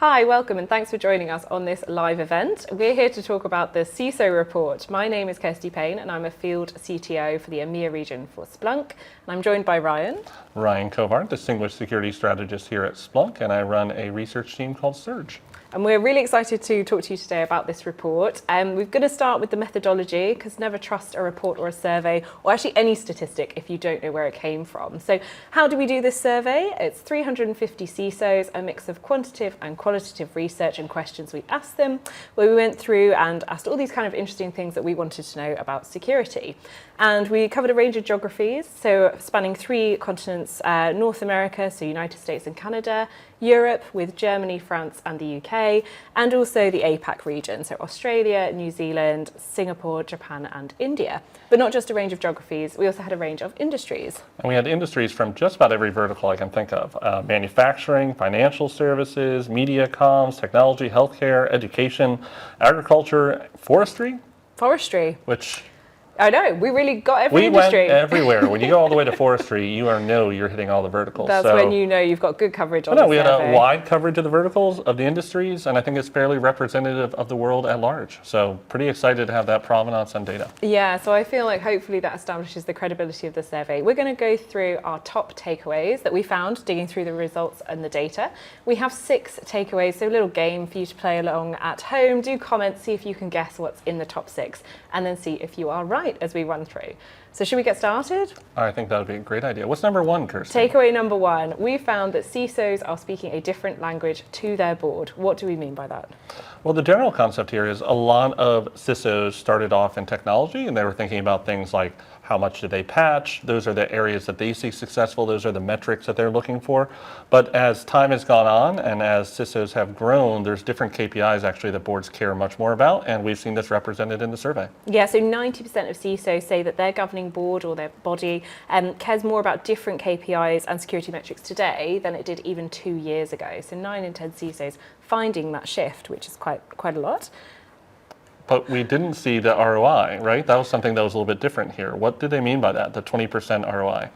Hi, welcome and thanks for joining us on this live event. We're here to talk about the CISO report. My name is Kirsty Payne and I'm a field CTO for the EMEA region for Splunk. And I'm joined by Ryan. Ryan Kovart, Distinguished Security Strategist here at Splunk, and I run a research team called Surge. And we're really excited to talk to you today about this report. We're going to start with the methodology, because never trust a report or a survey, or actually any statistic if you don't know where it came from. So how do we do this survey? It's 350 CISOs, a mix of quantitative and qualitative research and questions we asked them, where we went through and asked all these kind of interesting things that we wanted to know about security. And we covered a range of geographies, so spanning 3 continents, North America, so United States and Canada, Europe with Germany, France and the UK, and also the APAC region, so Australia, New Zealand, Singapore, Japan and India. But not just a range of geographies, we also had a range of industries. And we had industries from just about every vertical I can think of. Manufacturing, financial services, media, comms, technology, healthcare, education, agriculture, forestry. Which... I know, we really got every industry. We went everywhere. When you go all the way to forestry, you're hitting all the verticals. That's when you know you've got good coverage on the survey. We had a wide coverage of the verticals, of the industries, and I think it's fairly representative of the world at large. So pretty excited to have that provenance and data. Yeah, so I feel like hopefully that establishes the credibility of the survey. We're going to go through our top takeaways that we found digging through the results and the data. We have 6 takeaways, so a little game for you to play along at home. Do comment, see if you can guess what's in the top 6, and then see if you are right as we run through. So should we get started? I think that would be a great idea. What's number 1, Kirsty? Takeaway number 1, we found that CISOs are speaking a different language to their board. What do we mean by that? Well, the general concept here is a lot of CISOs started off in technology and they were thinking about things like how much do they patch? Those are the areas that they see successful. Those are the metrics that they're looking for. But as time has gone on and as CISOs have grown, there's different KPIs actually that boards care much more about, and we've seen this represented in the survey. Yeah, so 90% of CISOs say that their governing board or their body cares more about different KPIs and security metrics today than it did even 2 years ago. So 9 in 10 CISOs finding that shift, which is quite a lot. But we didn't see the ROI, right? That was something that was a little bit different here. What did they mean by that, the 20% ROI?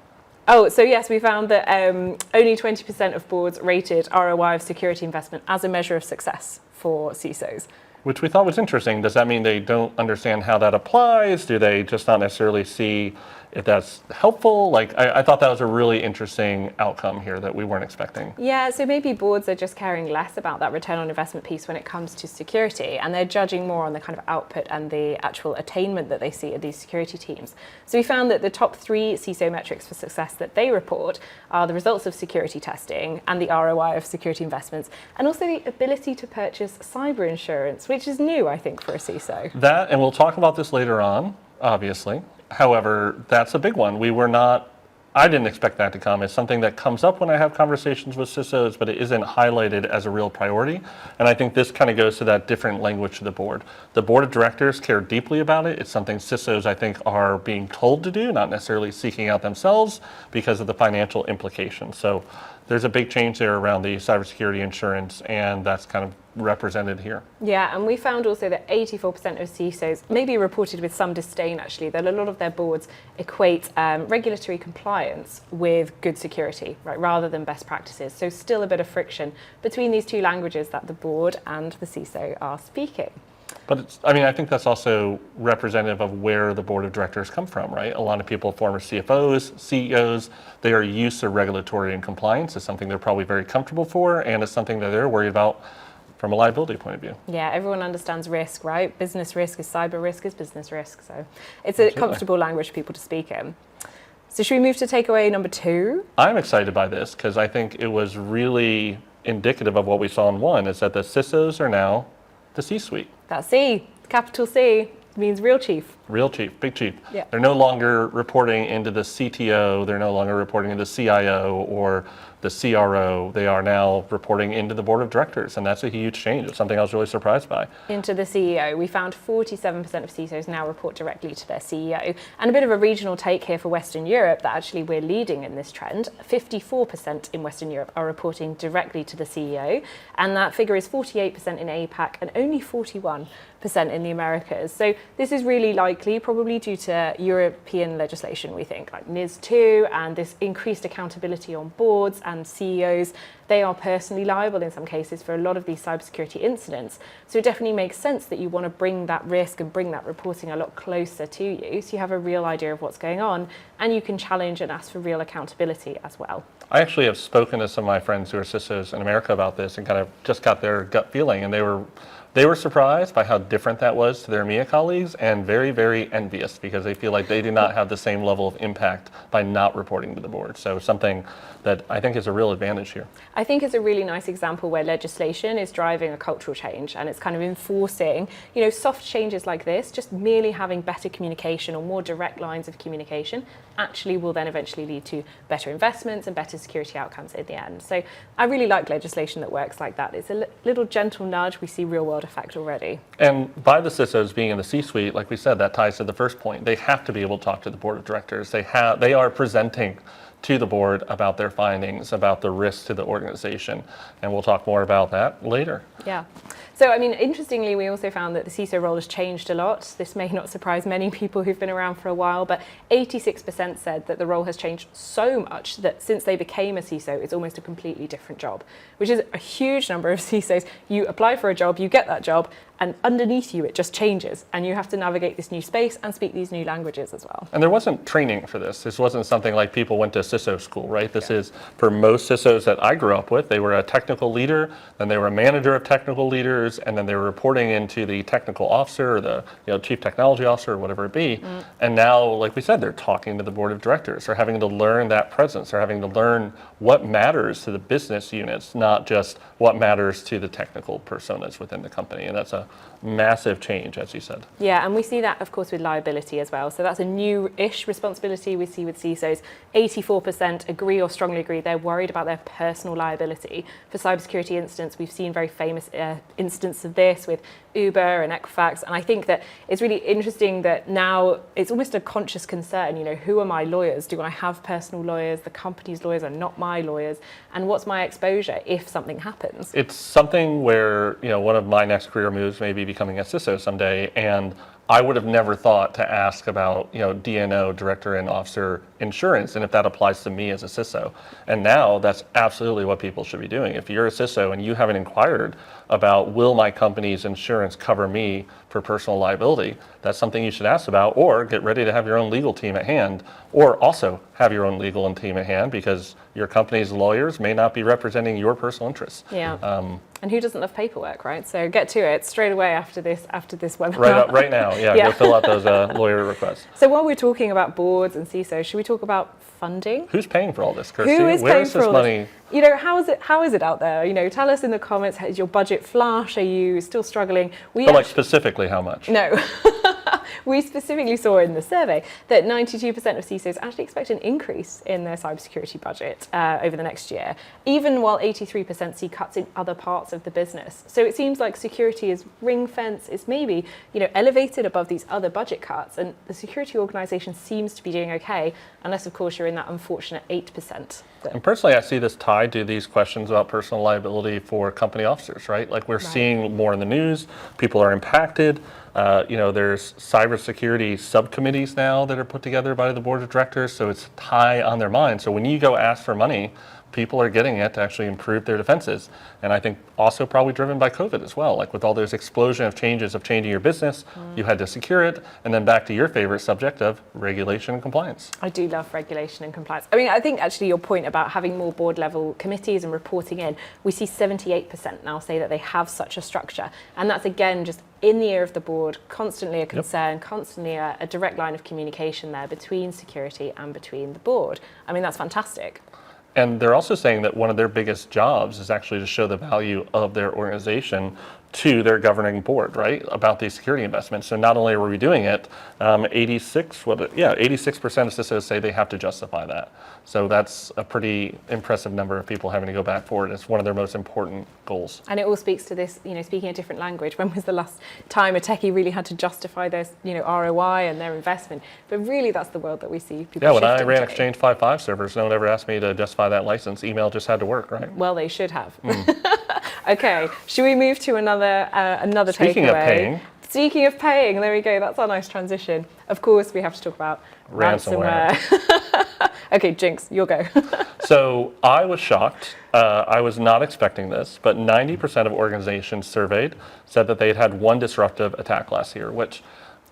Oh, so yes, we found that only 20% of boards rated ROI of security investment as a measure of success for CISOs. Which we thought was interesting. Does that mean they don't understand how that applies? Do they just not necessarily see if that's helpful? Like, I thought that was a really interesting outcome here that we weren't expecting. Yeah, so maybe boards are just caring less about that return on investment piece when it comes to security, and they're judging more on the kind of output and the actual attainment that they see of these security teams. So we found that the top 3 CISO metrics for success that they report are the results of security testing and the ROI of security investments, and also the ability to purchase cyber insurance, which is new, I think, for a CISO. That, and we'll talk about this later on, obviously. However, that's a big one. I didn't expect that to come. It's something that comes up when I have conversations with CISOs, but it isn't highlighted as a real priority. And I think this kind of goes to that different language to the board. The board of directors care deeply about it. It's something CISOs, I think, are being told to do, not necessarily seeking out themselves because of the financial implications. So there's a big change there around the cybersecurity insurance, and that's kind of represented here. Yeah, and we found also that 84% of CISOs, maybe reported with some disdain actually, that a lot of their boards equate regulatory compliance with good security, right, rather than best practices. So still a bit of friction between these 2 languages that the board and the CISO are speaking. But I think that's also representative of where the board of directors come from, right? A lot of people, former CFOs, CEOs, they are used to regulatory and compliance. It's something they're probably very comfortable for, and it's something that they're worried about from a liability point of view. Yeah, everyone understands risk, right? Business risk is cyber risk is business risk. So it's a comfortable language for people to speak in. So should we move to takeaway number 2? I'm excited by this because I think it was really indicative of what we saw in 1, is that the CISOs are now the C-suite. That C, capital C, means real chief. Real chief, big chief. Yeah. They're no longer reporting into the CTO, they're no longer reporting into the CIO or the CRO. They are now reporting into the board of directors, and that's a huge change. It's something I was really surprised by. Into the CEO. We found 47% of CISOs now report directly to their CEO. And a bit of a regional take here for Western Europe, that actually we're leading in this trend. 54% in Western Europe are reporting directly to the CEO, and that figure is 48% in APAC and only 41% in the Americas. So this is really like likely probably due to European legislation, we think, like NIS2 and this increased accountability on boards and CEOs. They are personally liable in some cases for a lot of these cybersecurity incidents. So it definitely makes sense that you want to bring that risk and bring that reporting a lot closer to you, so you have a real idea of what's going on and you can challenge and ask for real accountability as well. I actually have spoken to some of my friends who are CISOs in America about this and kind of just got their gut feeling, and they were surprised by how different that was to their EMEA colleagues and very, very envious because they feel like they do not have the same level of impact by not reporting to the board. So something that I think is a real advantage here. I think it's a really nice example where legislation is driving a cultural change and it's kind of enforcing, soft changes like this, just merely having better communication or more direct lines of communication actually will then eventually lead to better investments and better security outcomes in the end. So I really like legislation that works like that. It's a little gentle nudge. We see real world effect already. And by the CISOs being in the C-suite, like we said, that ties to the first point. They have to be able to talk to the board of directors. They are presenting to the board about their findings, about the risks to the organization. And we'll talk more about that later. Yeah. So, interestingly, we also found that the CISO role has changed a lot. This may not surprise many people who've been around for a while, but 86% said that the role has changed so much that since they became a CISO, it's almost a completely different job, which is a huge number of CISOs. You apply for a job, you get that job, and underneath you, it just changes. And you have to navigate this new space and speak these new languages as well. And there wasn't training for this. This wasn't something like people went to CISO school, right? This is, for most CISOs that I grew up with, they were a technical leader, then they were a manager of technical leaders, and then they were reporting into the technical officer or the chief technology officer or whatever it be. And now, like we said, they're talking to the board of directors. They're having to learn that presence. They're having to learn what matters to the business units, not just what matters to the technical personas within the company. And that's a massive change, as you said. Yeah, and we see that, of course, with liability as well. So that's a new-ish responsibility we see with CISOs. 84% agree or strongly agree they're worried about their personal liability for cybersecurity incidents. We've seen very famous instances of this with Uber and Equifax, and I think that it's really interesting that now it's almost a conscious concern, who are my lawyers? Do I have personal lawyers? The company's lawyers are not my lawyers, and what's my exposure if something happens? It's something where, one of my next career moves may be becoming a CISO someday, and I would have never thought to ask about, DNO, director and officer insurance, and if that applies to me as a CISO. And now that's absolutely what people should be doing. If you're a CISO and you haven't inquired about, will my company's insurance cover me for personal liability, that's something you should ask about, or get ready to have your own legal team at hand, or also have your own legal team at hand because your company's lawyers may not be representing your personal interests. Yeah. And who doesn't love paperwork, right? So get to it straight away after this webinar. Right now, yeah. Go fill out those lawyer requests. So while we're talking about boards and CISOs, should we talk about funding? Who's paying for all this, Kirsty? Who is Where paying is for this all money? this? How is it out there? Tell us in the comments, is your budget flush? Are you still struggling? But specifically how much? No. We specifically saw in the survey that 92% of CISOs actually expect an increase in their cybersecurity budget over the next year, even while 83% see cuts in other parts of the business. So it seems like security is ring-fenced, it's maybe elevated above these other budget cuts, and the security organization seems to be doing okay, unless of course you're in that unfortunate 8%. And personally, I see this tied to these questions about personal liability for company officers, right? Like we're seeing more in the news, people are impacted. There's cybersecurity subcommittees now that are put together by the board of directors, so it's high on their mind. So when you go ask for money, people are getting it to actually improve their defenses. And I think also probably driven by COVID as well. Like with all those explosion of changes of changing your business, you had to secure it. And then back to your favorite subject of regulation and compliance. I do love regulation and compliance. I think actually your point about having more board level committees and reporting in, we see 78% now say that they have such a structure. And that's again, just in the ear of the board, constantly a concern, constantly a direct line of communication there between security and between the board. That's fantastic. And they're also saying that one of their biggest jobs is actually to show the value of their organization to their governing board, right, about these security investments. So not only are we doing it, 86% of CISOs say they have to justify that. So that's a pretty impressive number of people having to go back for it. It's one of their most important goals. And it all speaks to this, speaking a different language. When was the last time a techie really had to justify their, ROI and their investment? But really, that's the world that we see people. Yeah, when I ran Exchange 5.5 servers, no one ever asked me to justify that license. Email just had to work, right? Well, they should have. Okay, should we move to another Speaking takeaway? of paying. Speaking of paying, there we go. That's our nice transition. Of course, we have to talk about ransomware. Okay, Jinx, you'll go. So I was shocked. I was not expecting this, but 90% of organizations surveyed said that they'd had one disruptive attack last year, which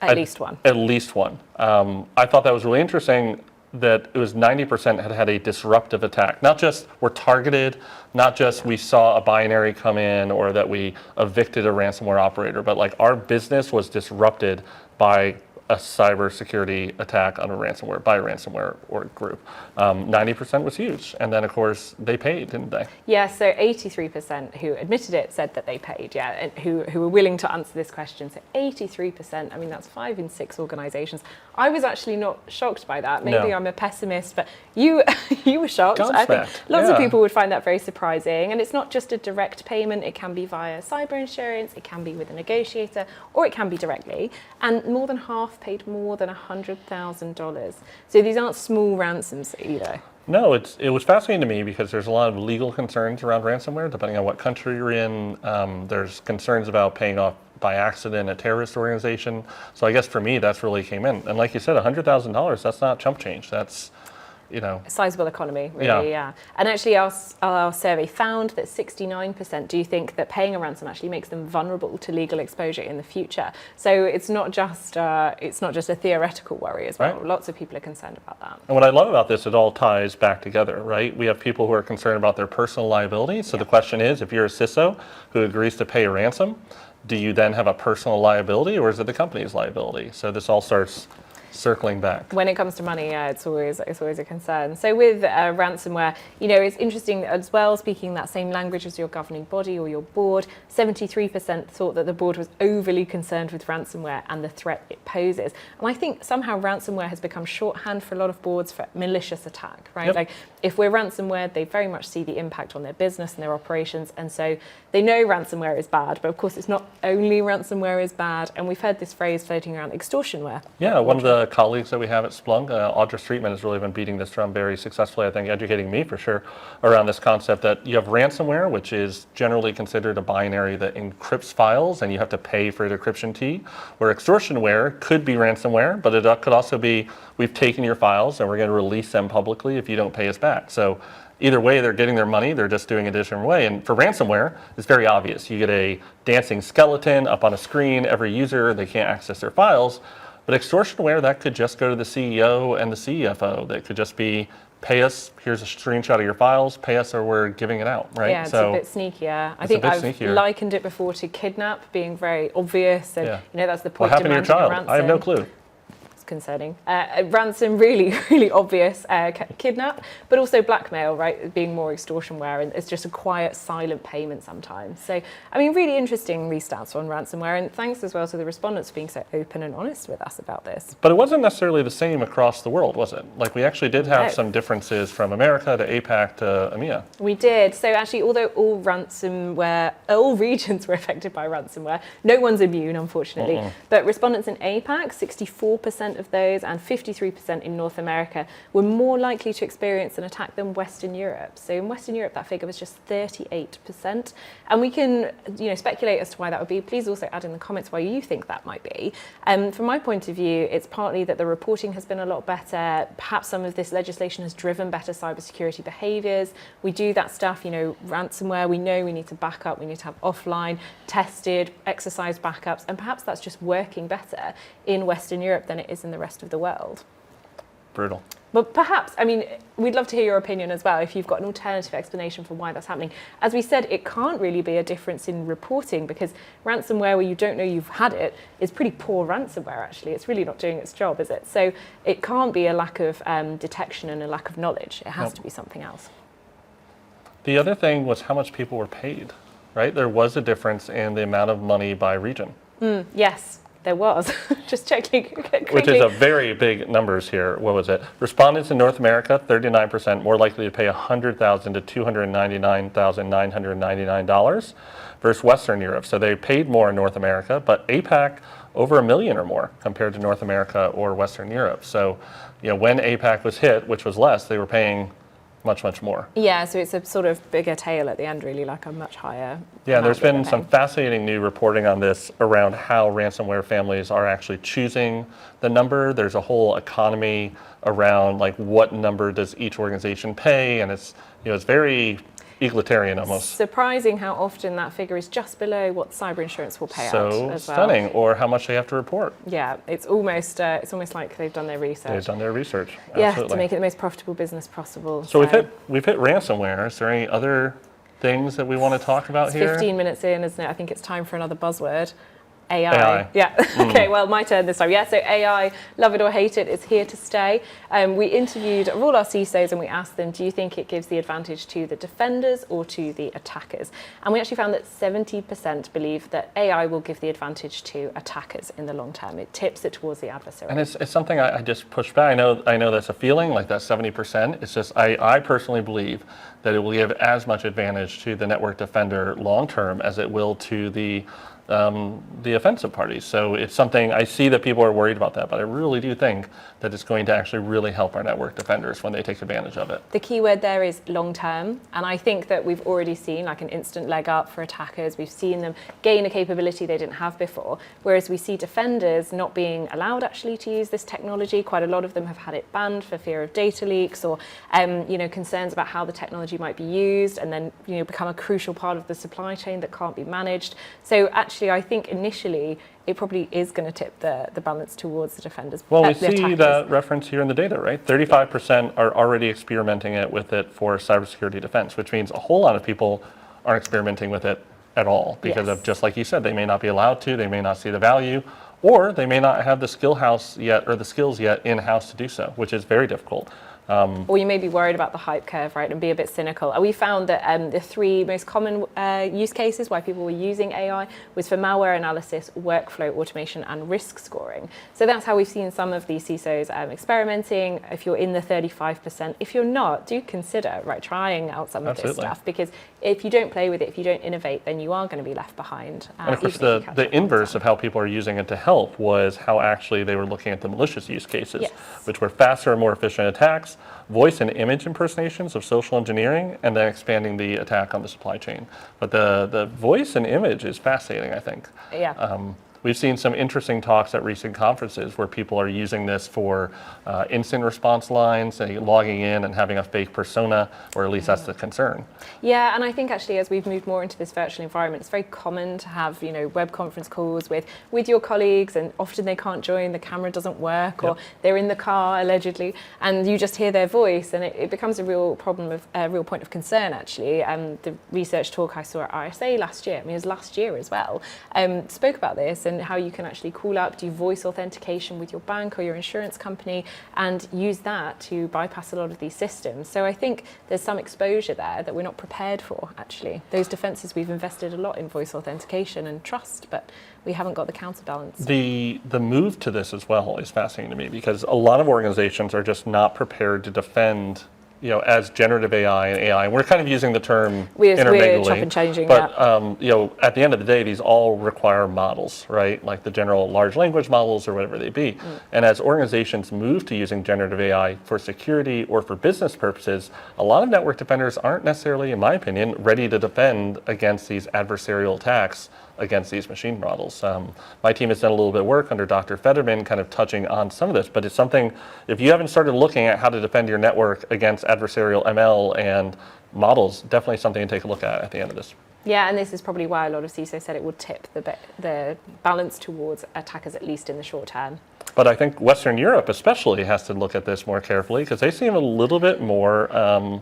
At least one. At least one. I thought that was really interesting that it was 90% had a disruptive attack. Not just were targeted, not just we saw a binary come in or that we evicted a ransomware operator, but like our business was disrupted by a cybersecurity attack on a ransomware, by a ransomware or group. 90% was huge. And then of course they paid, didn't they? Yeah, so 83% who admitted it said that they paid, yeah, and who were willing to answer this question. So 83%, I mean, that's 5 in 6 organizations. I was actually not shocked by that. Maybe No. I'm a pessimist, but you you were shocked. I think Gobsmacked, lots of yeah. people would find that very surprising. And it's not just a direct payment. It can be via cyber insurance, it can be with a negotiator, or it can be directly. And more than half paid more than $100,000. So these aren't small ransoms either. No, it was fascinating to me because there's a lot of legal concerns around ransomware, depending on what country you're in. There's concerns about paying off by accident a terrorist organization. So I guess for me, that's really came in. And like you said, $100,000, that's not chump change. That's, you know. A sizable economy, really, yeah. And actually our survey found that 69% do think that paying a ransom actually makes them vulnerable to legal exposure in the future. So it's not just a theoretical worry as well. Right. Lots of people are concerned about that. And what I love about this, it all ties back together, right? We have people who are concerned about their personal liability. So the question is, if you're a CISO who agrees to pay a ransom, do you then have a personal liability or is it the company's liability? So this all starts circling back. When it comes to money, yeah, it's always a concern. So with ransomware, you know, it's interesting as well, speaking that same language as your governing body or your board, 73% thought that the board was overly concerned with ransomware and the threat it poses. And I think somehow ransomware has become shorthand for a lot of boards for malicious attack, right? Yep. Like if we're ransomware, they very much see the impact on their business and their operations. And so they know ransomware is bad, but of course it's not only ransomware is bad. And we've heard this phrase floating around, extortionware. Yeah, one of the colleagues that we have at Splunk, Audra Streetman, has really been beating this drum very successfully, I think, educating me for sure around this concept that you have ransomware, which is generally considered a binary that encrypts files and you have to pay for the encryption key, where extortionware could be ransomware, but it could also be, we've taken your files and we're going to release them publicly if you don't pay us back. So either way, they're getting their money, they're just doing it a different way. And for ransomware, it's very obvious. You get a dancing skeleton up on a screen, every user, they can't access their files. But extortionware, that could just go to the CEO and the CFO. That could just be, pay us, here's a screenshot of your files, pay us or we're giving it out, right? Yeah, it's a bit sneakier. I think I've likened it before to kidnap, being very obvious. And, you know, that's the point. What happened to your child? I have no clue. Concerning. Ransom, really, really obvious. Kidnap, but also blackmail, right? Being more extortionware, and it's just a quiet, silent payment sometimes. So, I mean, really interesting, these stats on ransomware, and thanks as well to the respondents for being so open and honest with us about this. But it wasn't necessarily the same across the world, was it? Like, we actually did have some differences from America to APAC to EMEA. We did. So actually, although all regions were affected by ransomware, no one's immune, unfortunately. But respondents in APAC, 64% of those and 53% in North America were more likely to experience an attack than Western Europe. So in Western Europe, that figure was just 38%. And we can, you know, speculate as to why that would be. Please also add in the comments why you think that might be. From my point of view, it's partly that the reporting has been a lot better. Perhaps some of this legislation has driven better cybersecurity behaviours. We do that stuff, you know, ransomware, we know we need to back up, we need to have offline, tested, exercised backups, and perhaps that's just working better in Western Europe than it is in the rest of the world. Brutal. But perhaps, I mean, we'd love to hear your opinion as well, if you've got an alternative explanation for why that's happening. As we said, it can't really be a difference in reporting, because ransomware where you don't know you've had it is pretty poor ransomware, actually. It's really not doing its job, is it? So it can't be a lack of detection and a lack of knowledge. It has to be something else. The other thing was how much people were paid, right? There was a difference in the amount of money by region. Yes. There was. Just checking. Which is a very big numbers here. What was it? Respondents in North America, 39% more likely to pay $100,000 to $299,999 versus Western Europe. So they paid more in North America, but APAC over $1 million or more compared to North America or Western Europe. So, you know, when APAC was hit, which was less, they were paying much, much more. Yeah, so it's a sort of bigger tail at the end, really, like a much higher. Yeah, amount there's that they're been some paying. fascinating new reporting on this around how ransomware families are actually choosing the number. There's a whole economy around like what number does each organization pay, and it's very egalitarian almost. Surprising how often that figure is just below what cyber insurance will pay out So as well. stunning, or how much they have to report. Yeah, it's almost like they've done their research. They've done their research. Yeah, Absolutely. to make it the most profitable business possible. So we've hit ransomware. Is there any other things that we want to talk about It's here? 15 minutes in, isn't it? I think it's time for another buzzword. AI. AI. Yeah. Okay, well, my turn this time. Yeah, so AI, love it or hate it, it's here to stay. We interviewed all our CISOs and we asked them, do you think it gives the advantage to the defenders or to the attackers? And we actually found that 70% believe that AI will give the advantage to attackers in the long term. It tips it towards the adversary. And it's something I just push back. I know that's a feeling, like that 70%. It's just I personally believe that it will give as much advantage to the network defender long term as it will to the offensive parties. So it's something I see that people are worried about that, but I really do think that it's going to actually really help our network defenders when they take advantage of it. The key word there is long term, and I think that we've already seen like an instant leg up for attackers. We've seen them gain a capability they didn't have before, whereas we see defenders not being allowed actually to use this technology. Quite a lot of them have had it banned for fear of data leaks or concerns about how the technology might be used and then become a crucial part of the supply chain that can't be managed. So actually I think initially it probably is going to tip the balance towards the defenders. Well, we the see attackers. that reference here in the data, right? 35% are already experimenting with it for cybersecurity defense, which means a whole lot of people aren't experimenting with it at all because Yes. of, just like you said, they may not be allowed to, they may not see the value, or they may not have the skills yet in-house to do so, which is very difficult. Or you may be worried about the hype curve, right, and be a bit cynical. We found that the three most common use cases why people were using AI was for malware analysis, workflow automation, and risk scoring. So that's how we've seen some of these CISOs experimenting. If you're in the 35%, if you're not, do consider trying out some of this Absolutely. stuff, because if you don't play with it, if you don't innovate, then you are going to be left behind. And of course, even if you catch the up on inverse time. of how people are using it to help was how actually they were looking at the malicious use cases, Yes. which were faster and more efficient attacks, voice and image impersonations of social engineering, and then expanding the attack on the supply chain. But the voice and image is fascinating, I think. Yeah. We've seen some interesting talks at recent conferences where people are using this for instant response lines, logging in and having a fake persona, or at least that's the concern. Yeah, and I think actually as we've moved more into this virtual environment, it's very common to have web conference calls with your colleagues, and often they can't join, the camera doesn't work, or they're in the car allegedly, and you just hear their voice, and it becomes a real problem of a real point of concern actually. The research talk I saw at RSA last year, it was last year as well, spoke about this and how you can actually call up, do voice authentication with your bank or your insurance company, and use that to bypass a lot of these systems. So I think there's some exposure there that we're not prepared for, actually. Those defenses, we've invested a lot in voice authentication and trust, but we haven't got the counterbalance. The move to this as well is fascinating to me because a lot of organizations are just not prepared to defend as generative AI and AI. We're kind of using the term We're intermittently. chop and changing, but at the end of the day, these all require models, right? Like the general large language models or whatever they be. And as organizations move to using generative AI for security or for business purposes, a lot of network defenders aren't necessarily, in my opinion, ready to defend against these adversarial attacks against these machine models. My team has done a little bit of work under Dr. Federman kind of touching on some of this, but it's something, if you haven't started looking at how to defend your network against adversarial ML and models, definitely something to take a look at the end of this. Yeah, and this is probably why a lot of CISOs said it would tip the balance towards attackers, at least in the short term. But I think Western Europe especially has to look at this more carefully because they seem a little bit more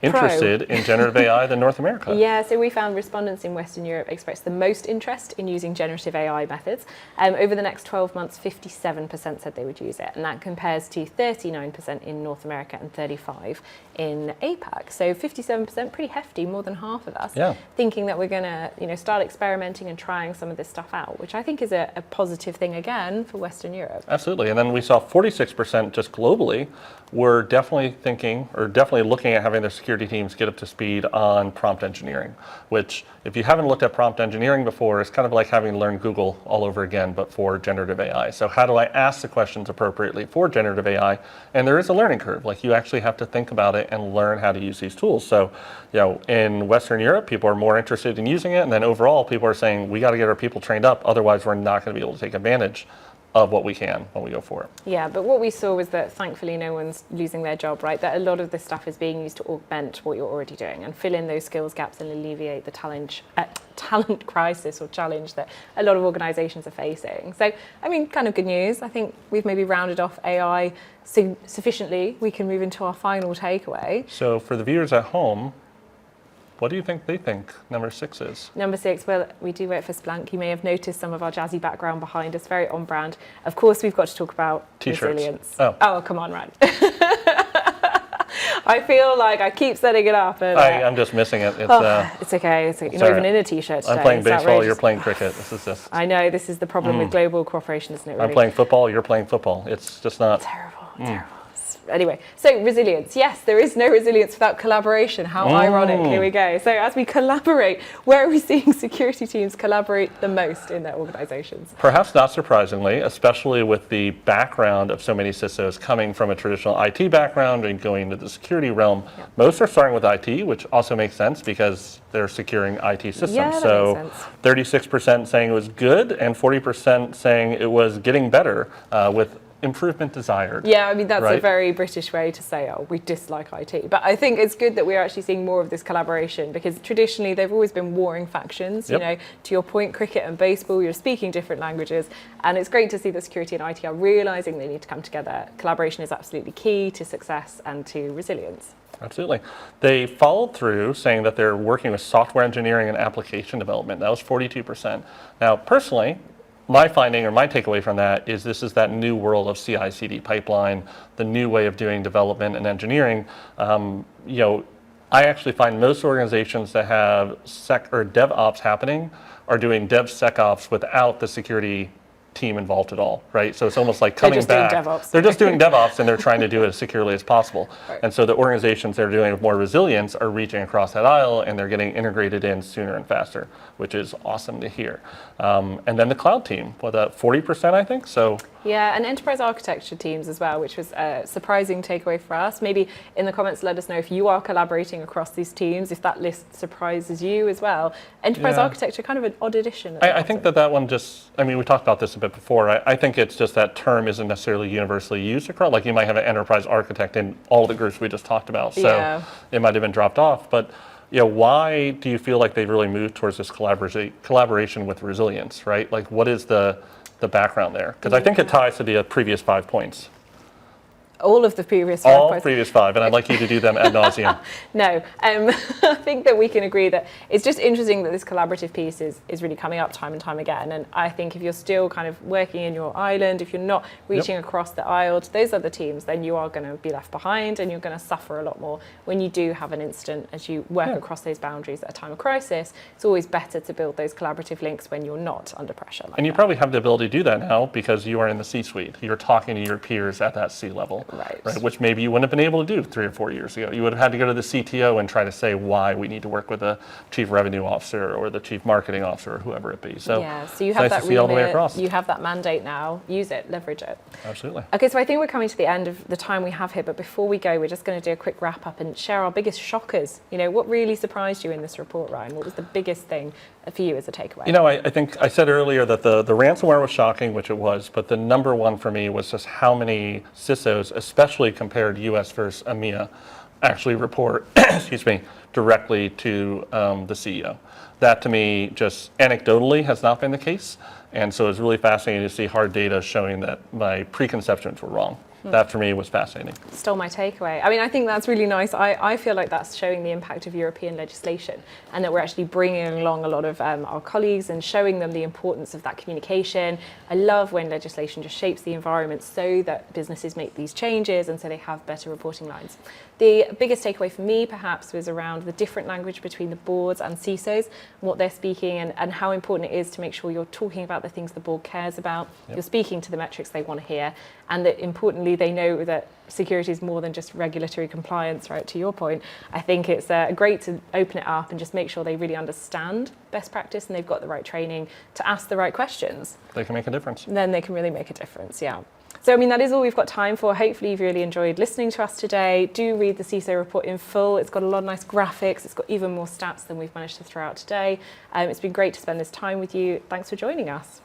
interested in generative AI than North America. Yeah, so we found respondents in Western Europe expressed the most interest in using generative AI methods. Over the next 12 months, 57% said they would use it, and that compares to 39% in North America and 35% in APAC. So 57%, pretty hefty, more than half of us, thinking that we're going to start experimenting and trying some of this stuff out, which I think is a positive thing again for Western Europe. Absolutely, and then we saw 46% just globally were definitely thinking or definitely looking at having their security security teams get up to speed on prompt engineering, which if you haven't looked at prompt engineering before, it's kind of like having learned Google all over again, but for generative AI. So how do I ask the questions appropriately for generative AI? And there is a learning curve. Like you actually have to think about it and learn how to use these tools. So, in Western Europe, people are more interested in using it. And then overall, people are saying, we got to get our people trained up. Otherwise, we're not going to be able to take advantage of what we can when we go for it. Yeah, but what we saw was that thankfully no one's losing their job, right? That a lot of this stuff is being used to augment what you're already doing and fill in those skills gaps and alleviate the talent crisis or challenge that a lot of organisations are facing. So, I mean, kind of good news. I think we've maybe rounded off AI sufficiently. We can move into our final takeaway. So for the viewers at home, what do you think they think number 6 is? Number 6, well, we do work for Splunk. You may have noticed some of our jazzy background behind us, very on brand. Of course, we've got to talk about T-shirts. resilience. Oh, come on, Ryan. I feel like I keep setting it up. And, I'm just missing it. it's okay. You're not even in a T-shirt today. I'm playing It's baseball, outrageous. you're playing cricket. This is just... I know, this is the problem with global cooperation, isn't it, really? I'm playing football, you're playing football. It's just not... Terrible. Anyway, so resilience. Yes, there is no resilience without collaboration. How ironic. Here we go. So as we collaborate, where are we seeing security teams collaborate the most in their organizations? Perhaps not surprisingly, especially with the background of so many CISOs coming from a traditional IT background and going into the security realm. Yeah. Most are starting with IT, which also makes sense because they're securing IT systems. Yeah, that so makes sense. 36% saying it was good and 40% saying it was getting better with improvement desired. Yeah, I mean, that's right? a very British way to say, oh, we dislike IT. But I think it's good that we're actually seeing more of this collaboration because traditionally they've always been warring factions. Yep. You know, to your point, cricket and baseball, you're speaking different languages. And it's great to see that security and IT are realizing they need to come together. Collaboration is absolutely key to success and to resilience. Absolutely. They followed through saying that they're working with software engineering and application development. That was 42%. Now, personally, my finding or my takeaway from that is this is that new world of CI/CD pipeline, the new way of doing development and engineering. I actually find most organizations that have sec or DevOps happening are doing DevSecOps without the security team involved at all, right? So it's almost like coming back. They're just doing DevOps and they're trying to do it as securely as possible. Right. And so the organizations that are doing it with more resilience are reaching across that aisle and they're getting integrated in sooner and faster, which is awesome to hear. And then the cloud team, 40%, I think. So yeah, and enterprise architecture teams as well, which was a surprising takeaway for us. Maybe in the comments, let us know if you are collaborating across these teams, if that list surprises you as well. Enterprise architecture, kind of an odd addition. I think that one just, I mean, we talked about this a bit before. I think it's just that term isn't necessarily universally used across. Like you might have an enterprise architect in all the groups we just talked about. So it might have been dropped off. But why do you feel like they've really moved towards this collaboration with resilience, right? Like what is the background there? Because I think it ties to the previous 5 points. All of the previous 5 points. All previous 5, and I'd like you to do them ad nauseum. No, I think that we can agree that it's just interesting that this collaborative piece is really coming up time and time again. And I think if you're still kind of working in your island, if you're not reaching across the aisle to those other teams, then you are going to be left behind and you're going to suffer a lot more when you do have an incident as you work across those boundaries at a time of crisis. It's always better to build those collaborative links when you're not under pressure. And you probably have the ability to do that now because you are in the C-suite. You're talking to your peers at that C-level. Right. Which maybe you wouldn't have been able to do 3 or 4 years ago. You would have had to go to the CTO and try to say why we need to work with the chief revenue officer or the chief marketing officer or whoever it be. So, so you have nice that remit, all the way across. You have that mandate now. Use it, leverage it. Absolutely. Okay, so I think we're coming to the end of the time we have here, but before we go, we're just going to do a quick wrap up and share our biggest shockers. What really surprised you in this report, Ryan? What was the biggest thing for you as a takeaway? I think I said earlier that the ransomware was shocking, which it was, but the number one for me was just how many CISOs, especially compared US versus EMEA, actually report, directly to the CEO. That to me, just anecdotally, has not been the case. And so it's really fascinating to see hard data showing that my preconceptions were wrong. That for me was fascinating. Stole my takeaway. I mean, I think that's really nice. I feel like that's showing the impact of European legislation and that we're actually bringing along a lot of our colleagues and showing them the importance of that communication. I love when legislation just shapes the environment so that businesses make these changes and so they have better reporting lines. The biggest takeaway for me, perhaps, was around the different language between the boards and CISOs, what they're speaking and how important it is to make sure you're talking about the things the board cares about, you're speaking to the metrics they want to hear, and that importantly, hopefully they know that security is more than just regulatory compliance, right? To your point, I think it's great to open it up and just make sure they really understand best practice and they've got the right training to ask the right questions. They can make a difference. Then they can really make a difference, yeah. So, I mean, that is all we've got time for. Hopefully you've really enjoyed listening to us today. Do read the CISO report in full. It's got a lot of nice graphics. It's got even more stats than we've managed to throw out today. It's been great to spend this time with you. Thanks for joining us.